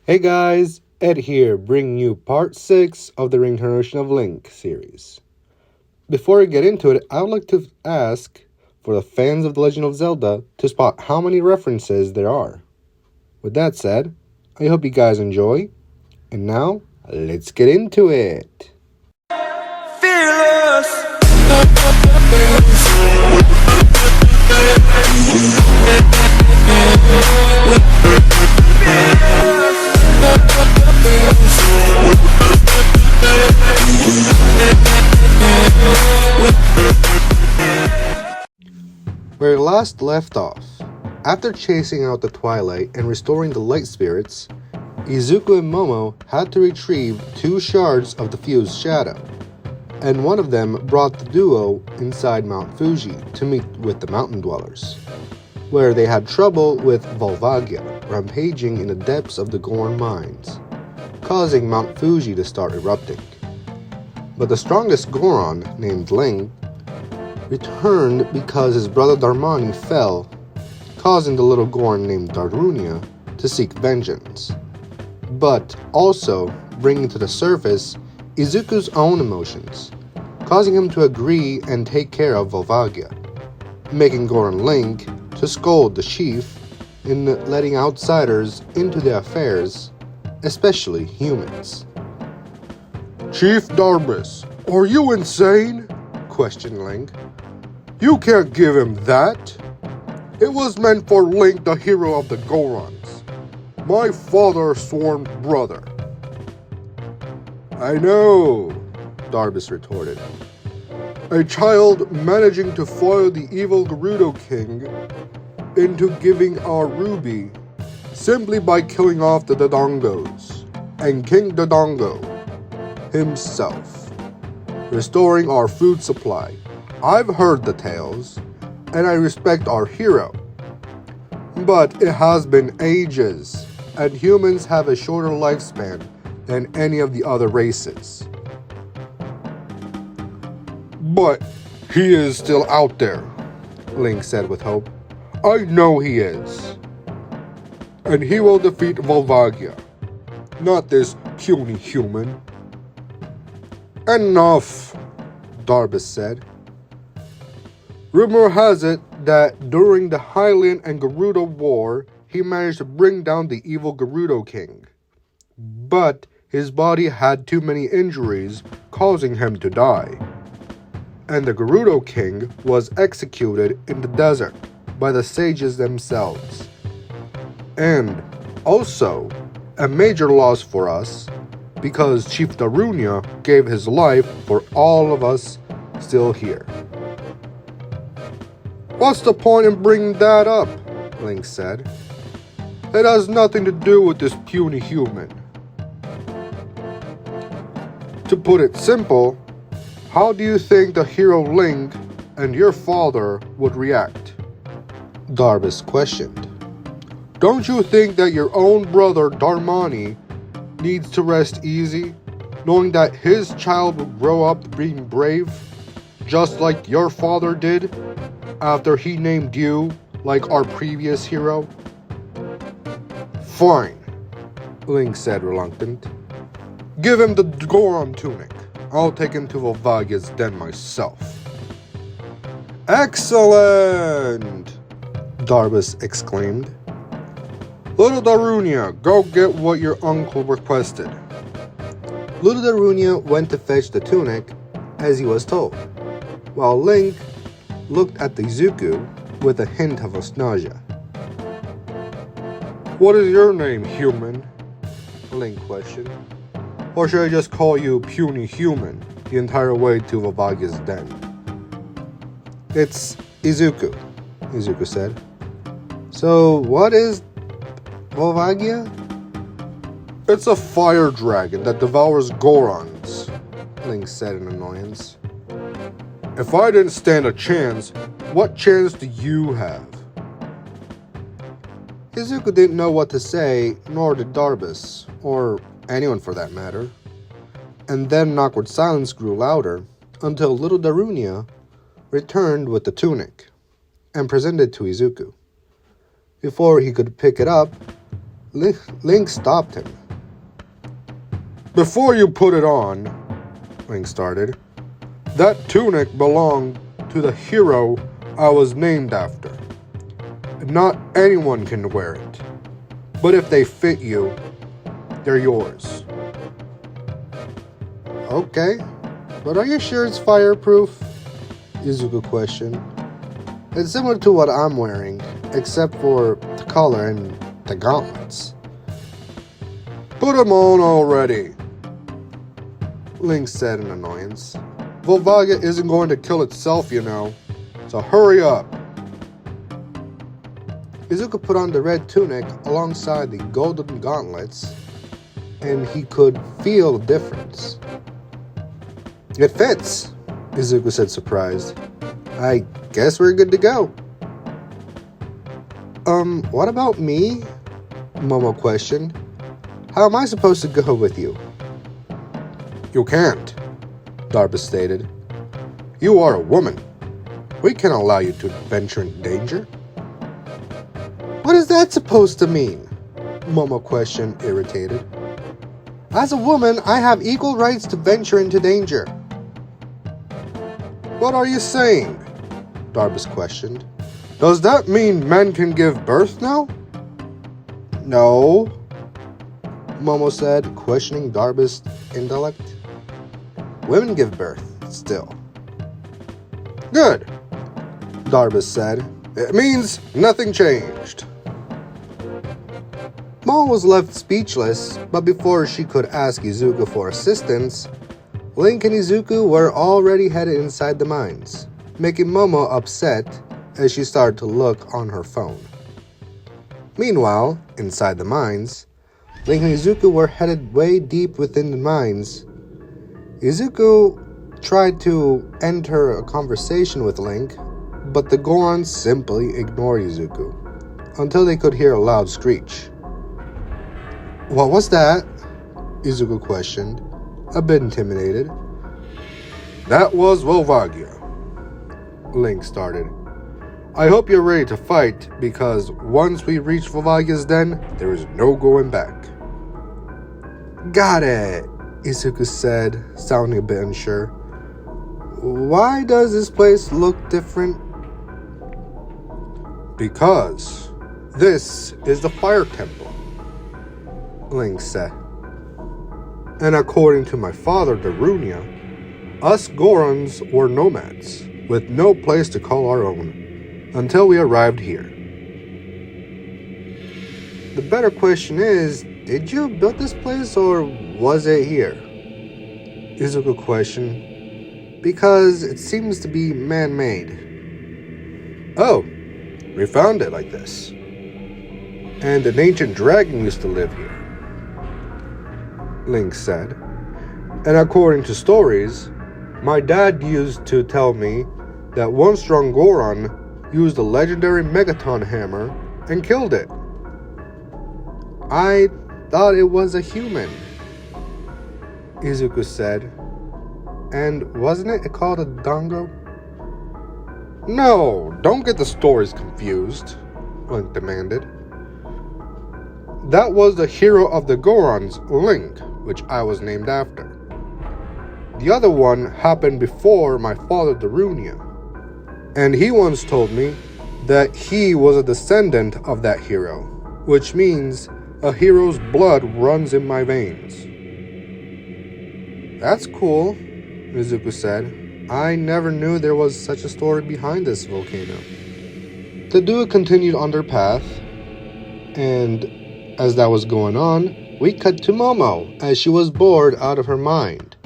Hey guys, Ed here, bringing you part 6 of the Reincarnation of Link series. Before we get into it, I would like to ask for the fans of The Legend of Zelda to spot how many references there are. With that said, I hope you guys enjoy, and now, let's get into it! Fearless. Where we last left off, after chasing out the Twilight and restoring the Light Spirits, Izuku and Momo had to retrieve 2 shards of the fused shadow, and one of them brought the duo inside Mount Fuji to meet with the mountain dwellers, where they had trouble with Volvagia rampaging in the depths of the Goron mines, causing Mount Fuji to start erupting. But the strongest Goron, named Link, returned because his brother Darmani fell, causing the little Goron named Darunia to seek vengeance, but also bringing to the surface Izuku's own emotions, causing him to agree and take care of Volvagia, making Goron Link to scold the chief in letting outsiders into their affairs, especially humans. "Chief Darbus, are you insane?" questioned Link. "You can't give him that. It was meant for Link, the hero of the Gorons, my father's sworn brother." "I know," Darbus retorted. "A child managing to foil the evil Gerudo King into giving our ruby simply by killing off the Dodongos, and King Dodongo himself, restoring our food supply. I've heard the tales, and I respect our hero. But it has been ages, and humans have a shorter lifespan than any of the other races." "But he is still out there," Link said with hope. "I know he is. And he will defeat Volvagia, not this puny human." "Enough," Darbus said. "Rumor has it that during the Hylian and Gerudo War, he managed to bring down the evil Gerudo King. But his body had too many injuries, causing him to die. And the Gerudo King was executed in the desert by the sages themselves. And also, a major loss for us, because Chief Darunia gave his life for all of us still here." "What's the point in bringing that up?" Link said. "It has nothing to do with this puny human." "To put it simple, how do you think the hero Link and your father would react?" Darbus questioned. "Don't you think that your own brother Darmani needs to rest easy, knowing that his child will grow up being brave, just like your father did, after he named you like our previous hero?" "Fine," Link said, reluctant. "Give him the Goron tunic. I'll take him to Volvagia's den myself." "Excellent!" Darbus exclaimed. "Little Darunia, go get what your uncle requested." Little Darunia went to fetch the tunic as he was told, while Link looked at the Izuku with a hint of nostalgia. "What is your name, human?" Link questioned. "Or should I just call you puny human the entire way to Volvagia's den?" "It's Izuku," Izuku said. "So what is Volvagia?" "It's a fire dragon that devours Gorons," Link said in annoyance. "If I didn't stand a chance, what chance do you have?" Izuku didn't know what to say, nor did Darbus, or anyone for that matter. And then an awkward silence grew louder until little Darunia returned with the tunic and presented it to Izuku. Before he could pick it up, Link stopped him. "Before you put it on," Link started, "that tunic belonged to the hero I was named after. Not anyone can wear it, but if they fit you, they're yours." "Okay, but are you sure it's fireproof?" Izuku questioned. "It's similar to what I'm wearing, except for the collar and the gauntlets." "Put 'em on already," Link said in annoyance. "Volvagia isn't going to kill itself, you know, so hurry up." Izuku put on the red tunic alongside the golden gauntlets, and he could feel the difference. "It fits," Izuku said, surprised. "I guess we're good to go." What about me?" Momo questioned. "How am I supposed to go with you?" "You can't," Darbus stated. "You are a woman. We can't allow you to venture in danger." "What is that supposed to mean?" Momo questioned, irritated. "As a woman, I have equal rights to venture into danger." "What are you saying?" Darbus questioned. "Does that mean men can give birth now?" "No," Momo said, questioning Darbus' intellect. "Women give birth, still." "Good," Darbus said. "It means nothing changed." Momo was left speechless, but before she could ask Izuku for assistance, Link and Izuku were already headed inside the mines, making Momo upset as she started to look on her phone. Meanwhile, inside the mines, Link and Izuku were headed way deep within the mines. Izuku tried to enter a conversation with Link, but the Gorons simply ignored Izuku until they could hear a loud screech. "What was that?" Izuku questioned, a bit intimidated. "That was Volvagia," Link started. "I hope you're ready to fight, because once we reach Volvagia's den, there is no going back." "Got it," Izuku said, sounding a bit unsure. "Why does this place look different?" "Because this is the Fire Temple," Link said. "And according to my father, Darunia, us Gorons were nomads, with no place to call our own, until we arrived here." "The better question is, did you build this place or was it here?" Izuku questioned, "because it seems to be man-made." "Oh, we found it like this. And an ancient dragon used to live here," Link said. "And according to stories, my dad used to tell me that one strong Goron used the legendary Megaton hammer and killed it." "I thought it was a human," Izuku said. "And wasn't it called a Dango?" "No, don't get the stories confused," Link demanded. "That was the hero of the Gorons, Link, which I was named after. The other one happened before my father Darunia, and he once told me that he was a descendant of that hero, which means a hero's blood runs in my veins." "That's cool," Izuku said. "I never knew there was such a story behind this volcano." The duo continued on their path, and as that was going on, we cut to Momo as she was bored out of her mind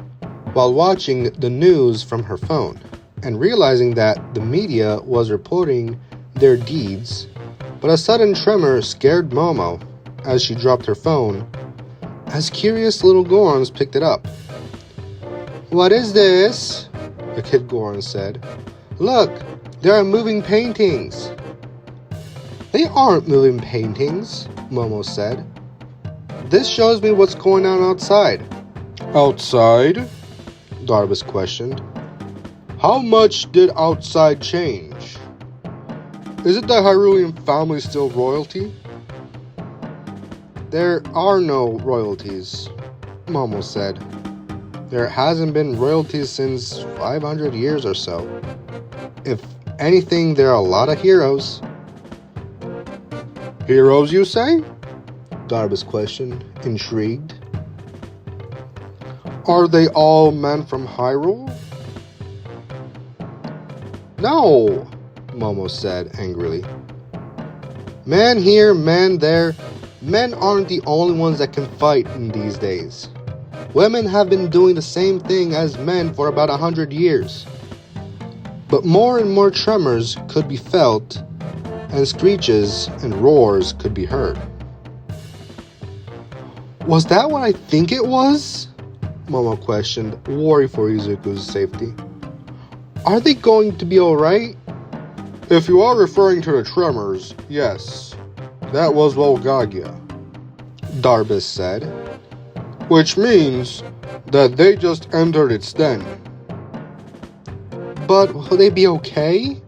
while watching the news from her phone and realizing that the media was reporting their deeds, but a sudden tremor scared Momo as she dropped her phone as curious little Gorons picked it up. "What is this?" the kid Goron said. "Look, there are moving paintings." "They aren't moving paintings," Momo said. "This shows me what's going on outside." "Outside?" Darbus questioned. "How much did outside change? Is it the Hyrulean family still royalty?" There are no royalties, Momo said. There hasn't been royalties since 500 years or so. If anything, there are a lot of heroes. Heroes, you say? Darbus questioned, intrigued. Are they all men from Hyrule? No, Momo said angrily. Men here, men there. Men aren't the only ones that can fight in these days. Women have been doing the same thing as men for about 100 years. But more and more tremors could be felt, and screeches and roars could be heard. Was that what I think it was? Momo questioned, worried for Izuku's safety. Are they going to be alright? If you are referring to the tremors, yes. That was Volvagia, Darbus said. Which means that they just entered its den. But will they be okay?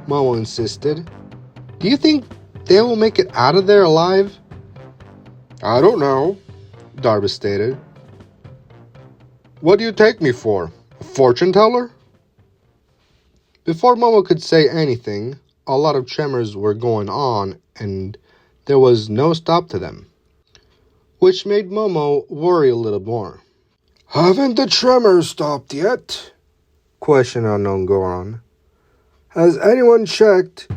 Momo insisted. Do you think they will make it out of there alive? I don't know, Darbus stated. What do you take me for? A fortune teller? Before Momo could say anything, a lot of tremors were going on and there was no stop to them, which made Momo worry a little more. Haven't the tremors stopped yet? Questioned unknown Goron. Has anyone checked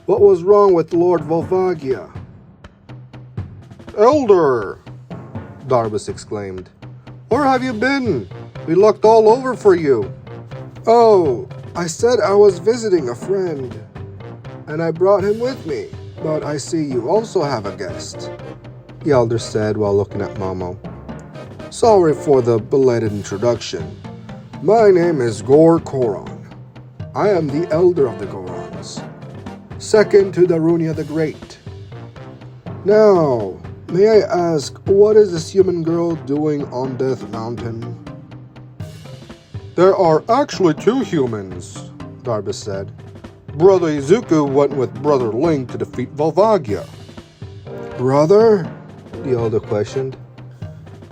what was wrong with Lord Volvagia? Elder! Darbus exclaimed. Where have you been? We looked all over for you. Oh, I said I was visiting a friend, and I brought him with me. But I see you also have a guest, the elder said while looking at Momo. Sorry for the belated introduction. My name is Goron. I am the elder of the Gorons, second to Darunia the Great. Now, may I ask, what is this human girl doing on Death Mountain? There are actually two humans, Darbus said. Brother Izuku went with Brother Link to defeat Volvagia. Brother? The elder questioned.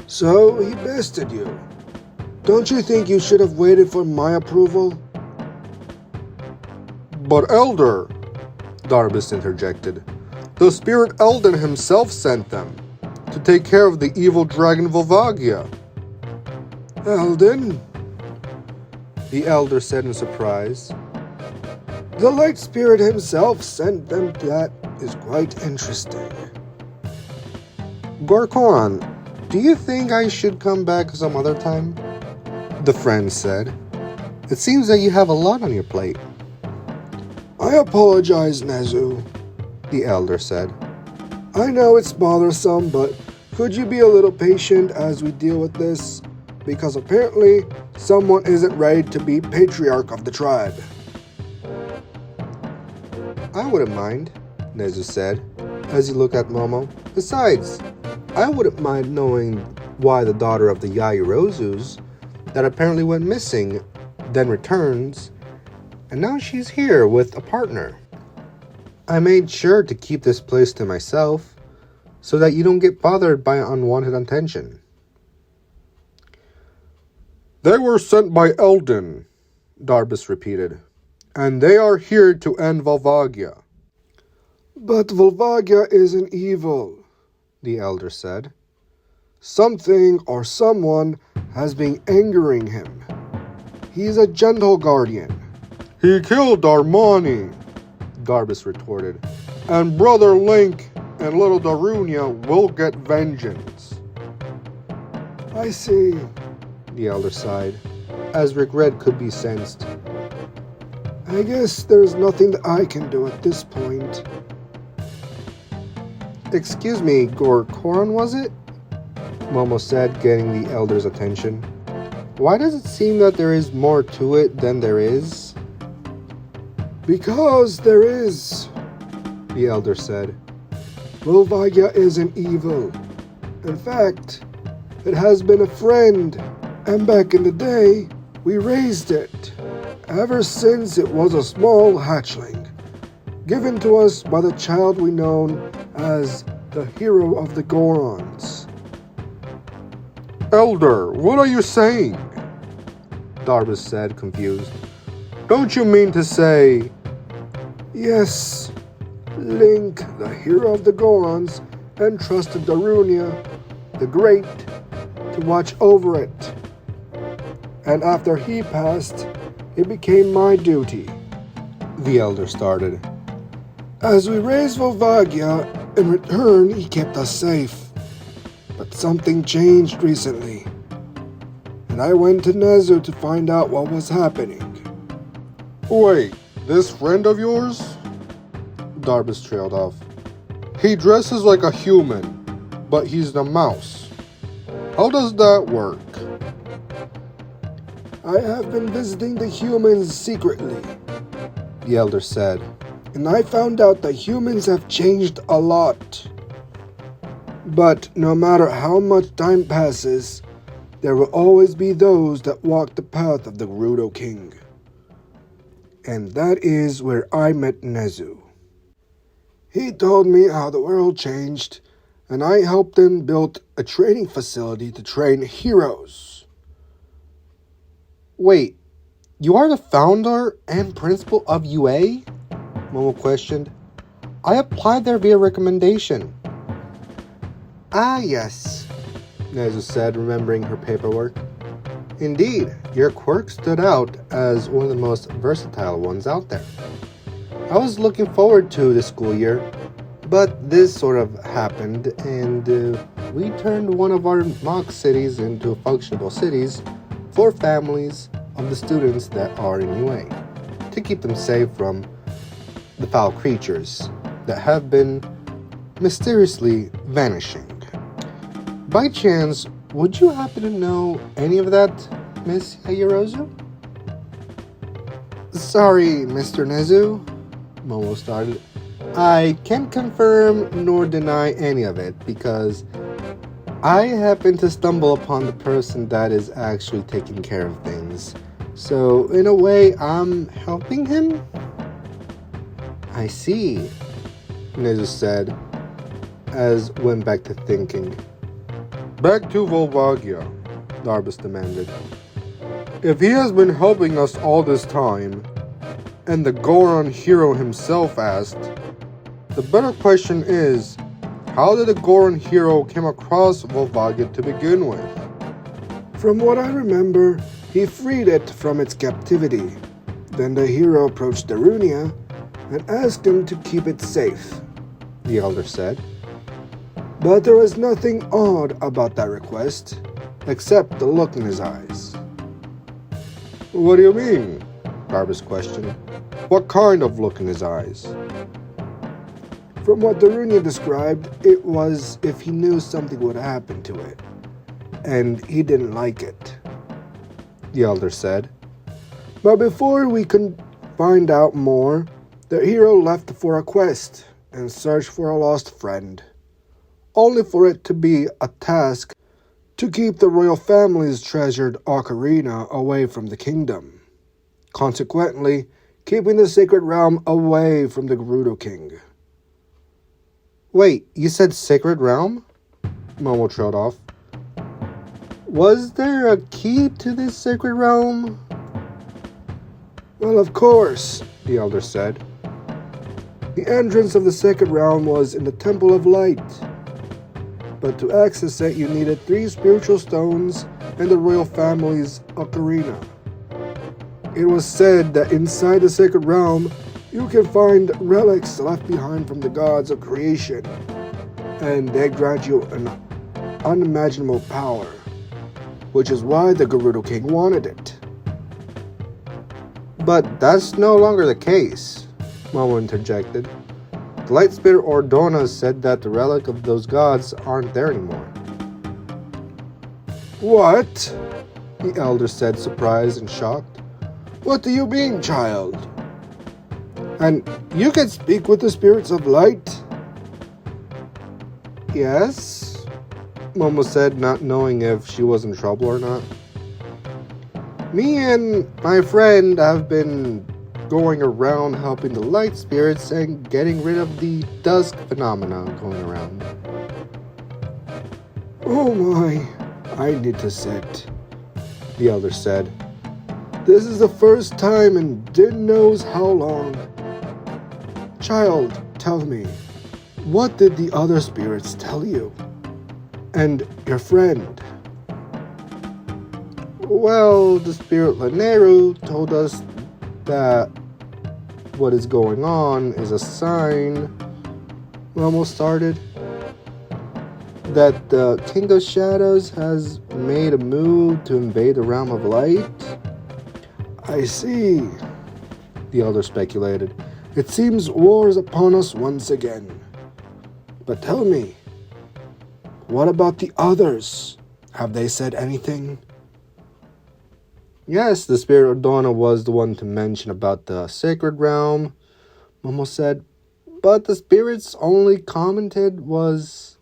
So he bested you. Don't you think you should have waited for my approval? But Elder, Darbus interjected, the spirit Elden himself sent them to take care of the evil dragon Volvagia. Elden? The elder said in surprise. The light spirit himself sent them. That is quite interesting. Gorkon, do you think I should come back some other time? The friend said. It seems that you have a lot on your plate. I apologize, Nezu, the elder said. I know it's bothersome, but could you be a little patient as we deal with this? Because apparently someone isn't ready to be patriarch of the tribe. I wouldn't mind, Nezu said, as he looked at Momo. Besides, I wouldn't mind knowing why the daughter of the Yairozus that apparently went missing, then returns, and now she's here with a partner. I made sure to keep this place to myself, so that you don't get bothered by unwanted attention. They were sent by Elden, Darbus repeated, and they are here to end Volvagia. But Volvagia isn't evil, the elder said. Something or someone has been angering him. He's a gentle guardian. He killed Darmani, Darbus retorted, and Brother Link and little Darunia will get vengeance. I see, the elder sighed, as regret could be sensed. I guess there's nothing that I can do at this point. Excuse me, Goron, was it? Momo said, getting the elder's attention. Why does it seem that there is more to it than there is? Because there is, the elder said. Volvagia isn't evil. In fact, it has been a friend, and back in the day, we raised it, ever since it was a small hatchling, given to us by the child we known as the hero of the Gorons. Elder, what are you saying? Darbus said, confused. Don't you mean to say... Yes, Link, the hero of the Gorons, entrusted Darunia, the Great, to watch over it. And after he passed, it became my duty. The elder started. As we raised Volvagia, in return he kept us safe. But something changed recently, and I went to Nezu to find out what was happening. Wait, this friend of yours? Darbus trailed off. He dresses like a human, but he's a mouse. How does that work? I have been visiting the humans secretly, the elder said, and I found out that humans have changed a lot. But no matter how much time passes, there will always be those that walk the path of the Gerudo King. And that is where I met Nezu. He told me how the world changed, and I helped him build a training facility to train heroes. Wait, you are the founder and principal of UA? Momo questioned. I applied there via recommendation. Ah, yes, Nezu said, remembering her paperwork. Indeed, your quirk stood out as one of the most versatile ones out there. I was looking forward to the school year, but this sort of happened, and we turned one of our mock cities into functional cities for families of the students that are in UA, to keep them safe from the foul creatures that have been mysteriously vanishing. By chance, would you happen to know any of that, Miss Yayirozu? Sorry, Mr. Nezu, Momo started. I can't confirm nor deny any of it because I happen to stumble upon the person that is actually taking care of things. So, in a way, I'm helping him? I see, Nezu said, as went back to thinking. Back to Volvagia, Darbus demanded. If he has been helping us all this time, and the Goron hero himself asked, the better question is, how did the Goron hero come across Volvagia to begin with? From what I remember, he freed it from its captivity. Then the hero approached Darunia and asked him to keep it safe, the elder said. But there was nothing odd about that request, except the look in his eyes. What do you mean? Darbus questioned. What kind of look in his eyes? From what Darunia described, it was if he knew something would happen to it, and he didn't like it, the elder said. But before we could find out more, the hero left for a quest and searched for a lost friend, only for it to be a task to keep the royal family's treasured ocarina away from the kingdom, consequently keeping the sacred realm away from the Gerudo King. Wait, you said sacred realm? Momo trailed off. Was there a key to this sacred realm? Well, of course, the elder said. The entrance of the sacred realm was in the Temple of Light. But to access it, you needed 3 spiritual stones and the royal family's ocarina. It was said that inside the sacred realm, you can find relics left behind from the gods of creation, and they grant you an unimaginable power, which is why the Gerudo King wanted it. But that's no longer the case, Momo interjected. The Light Spirit Ordona said that the relic of those gods aren't there anymore. What? The elder said, surprised and shocked. What do you mean, child? And you can speak with the spirits of light? Yes, Momo said, not knowing if she was in trouble or not. Me and my friend have been going around helping the light spirits and getting rid of the dusk phenomena going around. Oh my, I need to sit, the elder said. This is the first time in din knows how long. Child, tell me, what did the other spirits tell you? And your friend? Well, the spirit Laneru told us that what is going on is a sign, Momo started, that the King of Shadows has made a move to invade the realm of light. I see, the elder speculated. It seems war is upon us once again. But tell me, what about the others? Have they said anything? Yes, the spirit of Donna was the one to mention about the sacred realm, Momo said. But the spirit's only commented was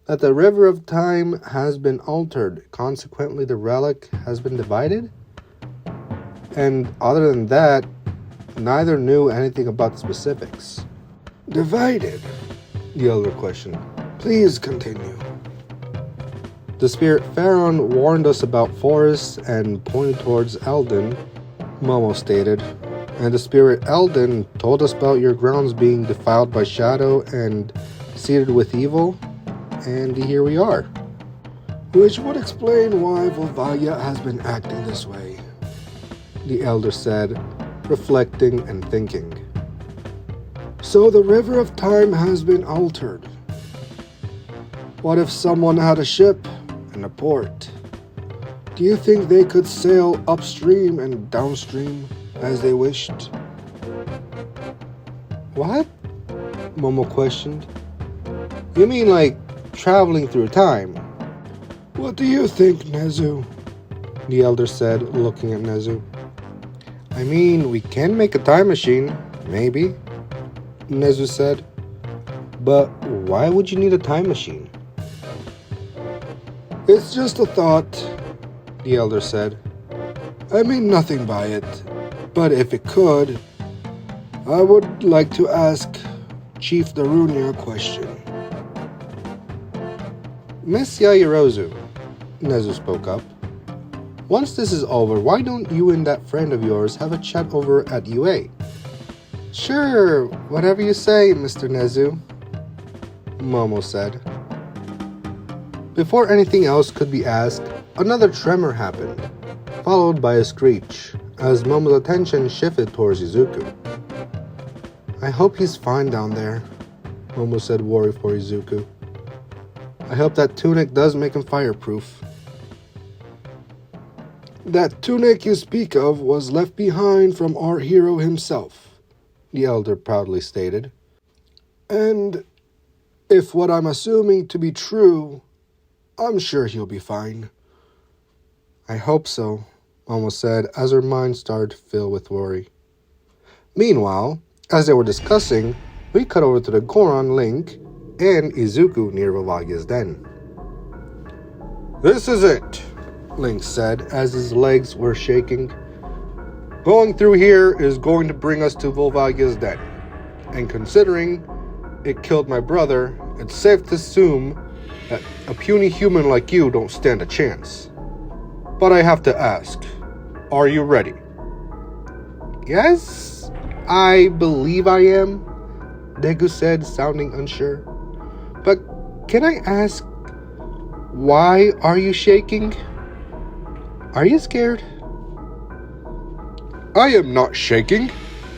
that the river of time has been altered. Consequently, the relic has been divided. And other than that, neither knew anything about the specifics. Divided? The elder questioned. Please continue. The spirit Pharaon warned us about forests and pointed towards Eldon, Momo stated. And the spirit Eldon told us about your grounds being defiled by shadow and seeded with evil. And here we are. Which would explain why Volvagia has been acting this way, the elder said, reflecting and thinking. So the river of time has been altered. What if someone had a ship and a port? Do you think they could sail upstream and downstream as they wished? What? Momo questioned. You mean like traveling through time? What do you think, Nezu? The elder said, looking at Nezu. I mean, we can make a time machine, maybe, Nezu said. But why would you need a time machine? It's just a thought, the elder said. I mean nothing by it, but if it could, I would like to ask Chief Darunia a question. Miss Yairozu, Nezu spoke up. Once this is over, why don't you and that friend of yours have a chat over at UA? Sure, whatever you say, Mr. Nezu, Momo said. Before anything else could be asked, another tremor happened, followed by a screech, as Momo's attention shifted towards Izuku. I hope he's fine down there, Momo said, worried for Izuku. I hope that tunic does make him fireproof. That tunic you speak of was left behind from our hero himself, the elder proudly stated. And if what I'm assuming to be true, I'm sure he'll be fine. I hope so, Momo said as her mind started to fill with worry. Meanwhile, as they were discussing, we cut over to the Goron, Link, and Izuku near Volvagia's den. This is it, Link said as his legs were shaking. Going through here is going to bring us to Volvagia's den, and considering it killed my brother, it's safe to assume that a puny human like you don't stand a chance. But I have to ask, are you ready? Yes, I believe I am, Deku said, sounding unsure. But can I ask, why are you shaking? Are you scared? I am not shaking.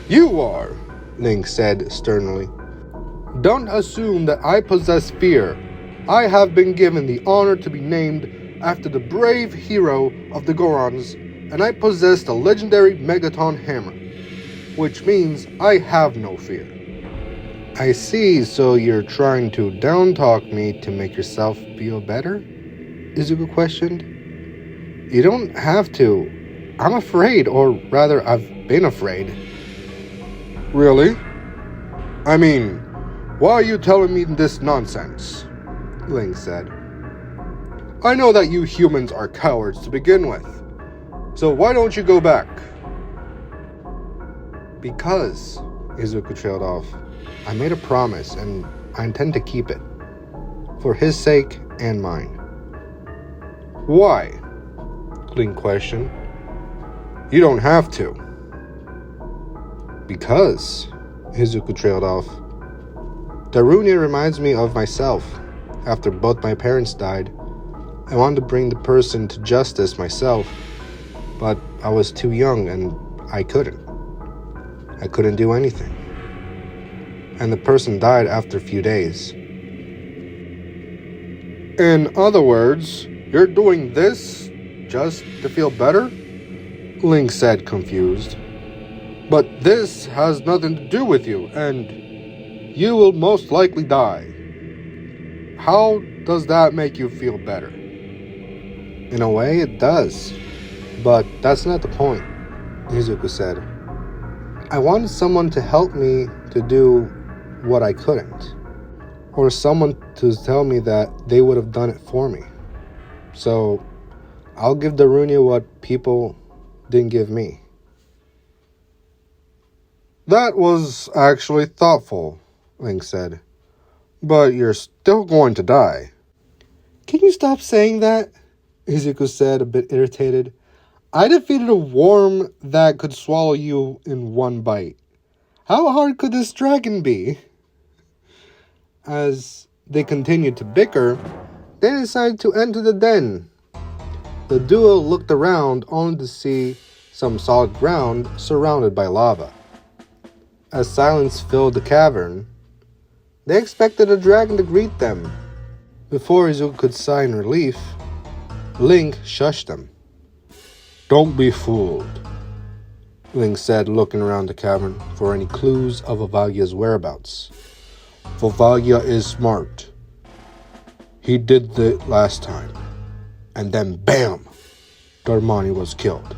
You are, Link said sternly. Don't assume that I possess fear. I have been given the honor to be named after the brave hero of the Gorons, and I possess the legendary Megaton Hammer, which means I have no fear. I see, so you're trying to down-talk me to make yourself feel better? Izuku questioned. You don't have to. I'm afraid, or rather, I've been afraid. Really? I mean, why are you telling me this nonsense? Link said. I know that you humans are cowards to begin with. So why don't you go back? Because, Izuku trailed off, I made a promise and I intend to keep it. For his sake and mine. Why? Link questioned. You don't have to. Because, Izuku trailed off. Darunia reminds me of myself. After both my parents died, I wanted to bring the person to justice myself, but I was too young and I couldn't. I couldn't do anything. And the person died after a few days. In other words, you're doing this just to feel better? Link said, confused. But this has nothing to do with you, and you will most likely die. How does that make you feel better? In a way, it does. But that's not the point, Izuku said. I wanted someone to help me to do what I couldn't. Or someone to tell me that they would have done it for me. So, I'll give Darunia what people didn't give me. That was actually thoughtful, Link said. But you're still going to die. Can you stop saying that? Izuku said, a bit irritated. I defeated a worm that could swallow you in one bite. How hard could this dragon be? As they continued to bicker, they decided to enter the den. The duo looked around only to see some solid ground surrounded by lava. As silence filled the cavern, they expected a dragon to greet them. Before Izuku could sigh in relief, Link shushed them. Don't be fooled, Link said, looking around the cavern for any clues of Volvagia's whereabouts. Volvagia is smart. He did it last time. And then BAM! Darmani was killed.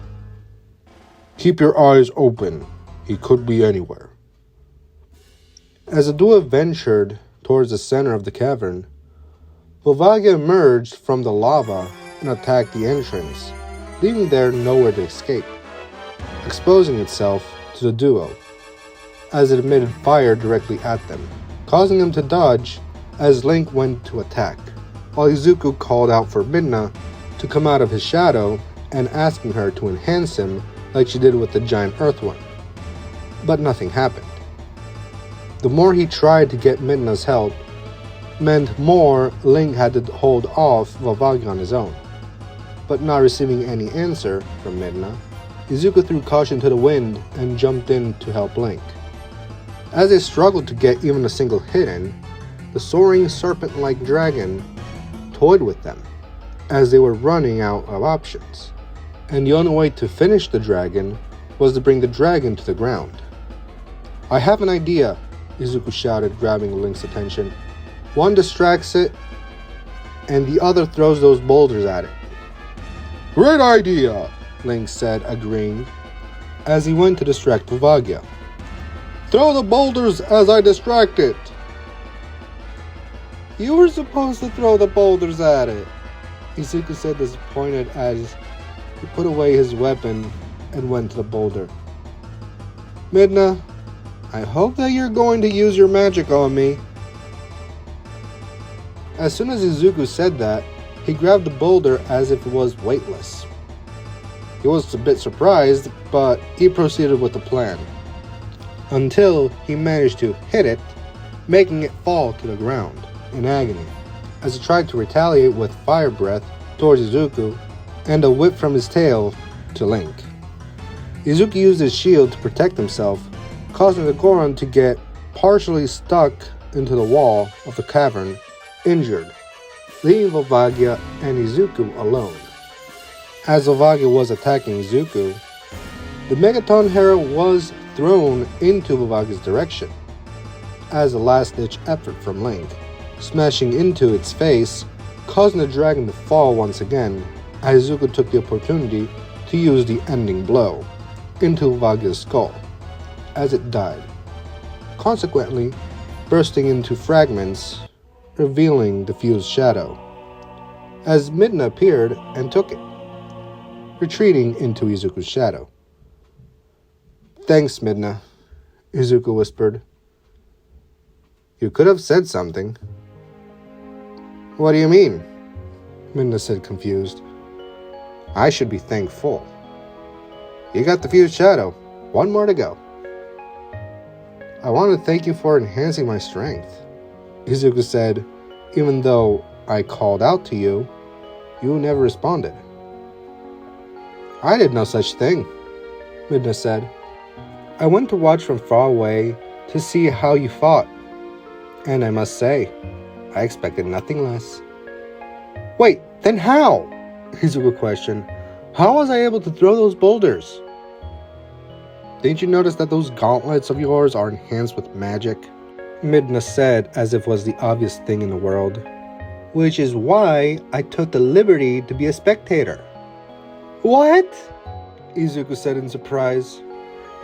Keep your eyes open. He could be anywhere. As the duo ventured towards the center of the cavern, Volvagia emerged from the lava and attacked the entrance, leaving there nowhere to escape, exposing itself to the duo as it emitted fire directly at them, causing them to dodge as Link went to attack, while Izuku called out for Midna to come out of his shadow and asking her to enhance him like she did with the giant earthworm. But nothing happened. The more he tried to get Midna's help meant more Link had to hold off Volvagia on his own. But not receiving any answer from Midna, Izuku threw caution to the wind and jumped in to help Link. As they struggled to get even a single hit in, the soaring serpent-like dragon toyed with them as they were running out of options, and the only way to finish the dragon was to bring the dragon to the ground. I have an idea, Izuku shouted, grabbing Link's attention. One distracts it, and the other throws those boulders at it. Great idea, Link said, agreeing, as he went to distract Volvagia. Throw the boulders as I distract it. You were supposed to throw the boulders at it, Izuku said, disappointed as he put away his weapon and went to the boulder. Midna, I hope that you're going to use your magic on me. As soon as Izuku said that, he grabbed the boulder as if it was weightless. He was a bit surprised, but he proceeded with the plan, until he managed to hit it, making it fall to the ground in agony, as he tried to retaliate with fire breath towards Izuku and a whip from his tail to Link. Izuku used his shield to protect himself, causing the Goron to get partially stuck into the wall of the cavern, injured, leaving Volvagia and Izuku alone. As Volvagia was attacking Izuku, the Megaton Hera was thrown into Volvagia's direction as a last-ditch effort from Link, smashing into its face, causing the dragon to fall once again, as Izuku took the opportunity to use the ending blow into Volvagia's skull as it died, consequently bursting into fragments, revealing the fused shadow, as Midna appeared and took it, retreating into Izuku's shadow. Thanks, Midna, Izuku whispered. You could have said something. What do you mean? Midna said, confused. I should be thankful. You got the fused shadow. One more to go. I want to thank you for enhancing my strength, Izuku said. Even though I called out to you, you never responded. I did no such thing, Midna said. I went to watch from far away to see how you fought. And I must say, I expected nothing less. Wait, then how? Izuku questioned. How was I able to throw those boulders? Didn't you notice that those gauntlets of yours are enhanced with magic? Midna said as if it was the obvious thing in the world. Which is why I took the liberty to be a spectator. What? Izuku said in surprise.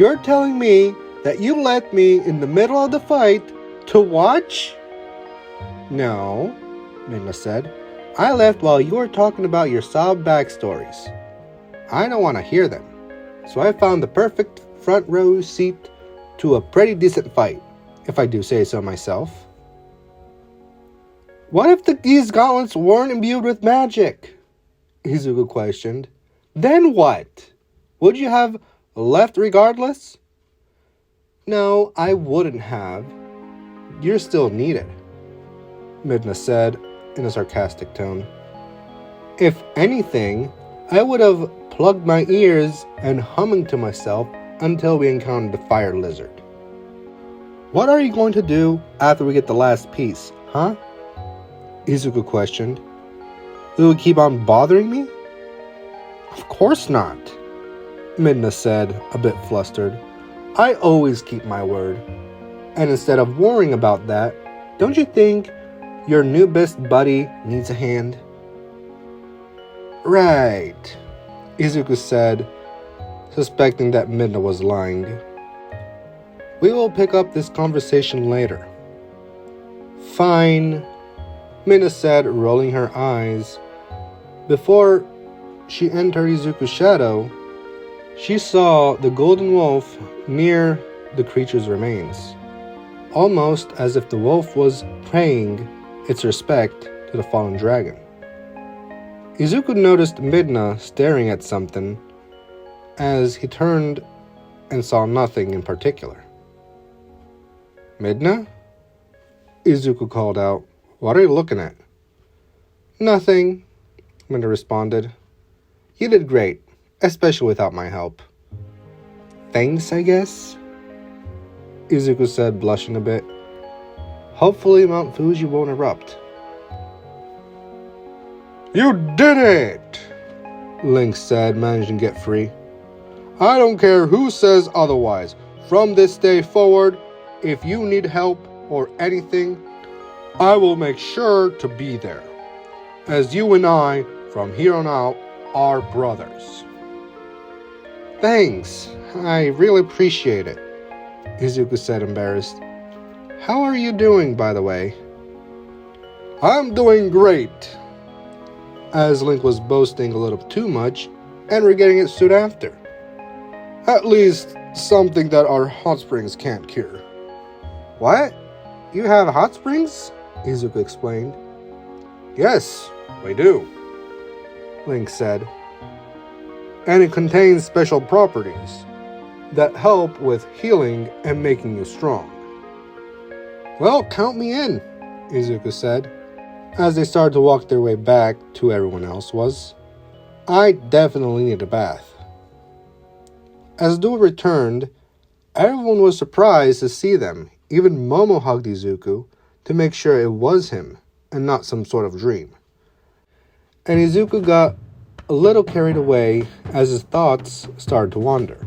You're telling me that you let me in the middle of the fight to watch? No, Midna said. I left while you were talking about your sob backstories. I don't want to hear them, so I found the perfect front row seat to a pretty decent fight, if I do say so myself. What if these gauntlets weren't imbued with magic? Izuku questioned. Then what? Would you have left regardless? No, I wouldn't have. You're still needed, Midna said in a sarcastic tone. If anything, I would have plugged my ears and humming to myself until we encountered the fire lizard. What are you going to do after we get the last piece, huh? Izuku questioned. Will you keep on bothering me? Of course not, Midna said, a bit flustered. I always keep my word. And instead of worrying about that, don't you think your new best buddy needs a hand? Right, Izuku said, suspecting that Midna was lying. We will pick up this conversation later. Fine, Midna said, rolling her eyes. Before she entered Izuku's shadow, she saw the golden wolf near the creature's remains, almost as if the wolf was paying its respect to the fallen dragon. Izuku noticed Midna staring at something as he turned and saw nothing in particular. Midna? Izuku called out. What are you looking at? Nothing, Midna responded. You did great, especially without my help. Thanks, I guess? Izuku said, blushing a bit. Hopefully Mount Fuji won't erupt. You did it! Link said, managing to get free. I don't care who says otherwise. From this day forward, if you need help or anything, I will make sure to be there. As you and I, from here on out, are brothers. Thanks. I really appreciate it, Izuku said, embarrassed. How are you doing, by the way? I'm doing great, as Link was boasting a little too much and regretting it soon after. At least something that our hot springs can't cure. What? You have hot springs? Izuku explained. Yes, we do, Link said. And it contains special properties that help with healing and making you strong. Well, count me in, Izuku said, as they started to walk their way back to everyone else was. I definitely need a bath. As Duo returned, everyone was surprised to see them. Even Momo hugged Izuku to make sure it was him and not some sort of dream. And Izuku got a little carried away as his thoughts started to wander.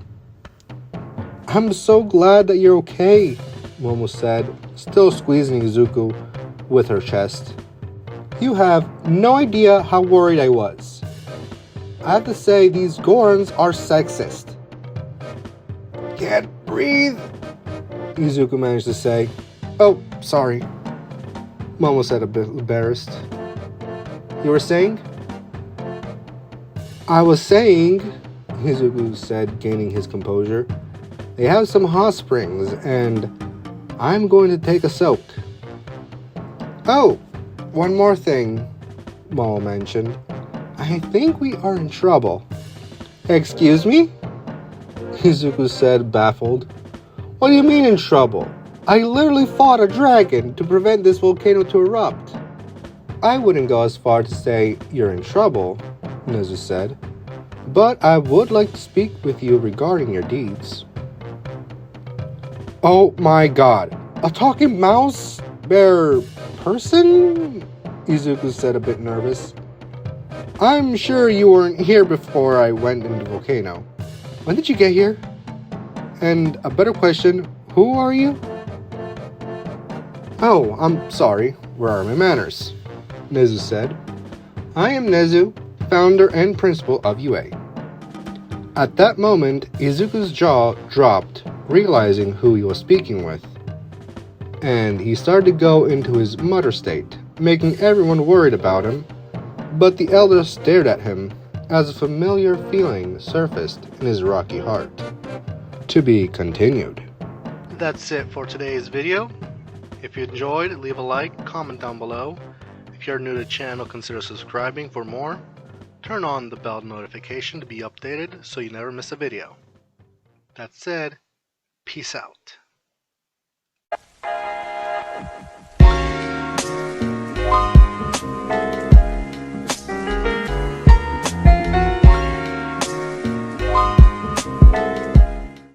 I'm so glad that you're okay, Momo said, still squeezing Izuku with her chest. You have no idea how worried I was. I have to say these Gorons are sexist. Can't breathe, Izuku managed to say. Oh, sorry, Momo said, a bit embarrassed. You were saying? I was saying, Izuku said, gaining his composure. They have some hot springs, and I'm going to take a soak. Oh, one more thing, Momo mentioned. I think we are in trouble. Excuse me? Izuku said, baffled. What do you mean in trouble? I literally fought a dragon to prevent this volcano to erupt. I wouldn't go as far to say you're in trouble, Nezu said, but I would like to speak with you regarding your deeds. Oh my god, a talking mouse bear person? Izuku said, a bit nervous. I'm sure you weren't here before I went into the volcano. When did you get here? And a better question, who are you? Oh, I'm sorry, where are my manners? Nezu said. I am Nezu, founder and principal of UA. At that moment, Izuku's jaw dropped, realizing who he was speaking with. And he started to go into his mutter state, making everyone worried about him, but the elder stared at him as a familiar feeling surfaced in his rocky heart. To be continued. That's it for today's video. If you enjoyed, leave a like, comment down below. If you're new to the channel, consider subscribing for more. Turn on the bell notification to be updated so you never miss a video. That said, peace out.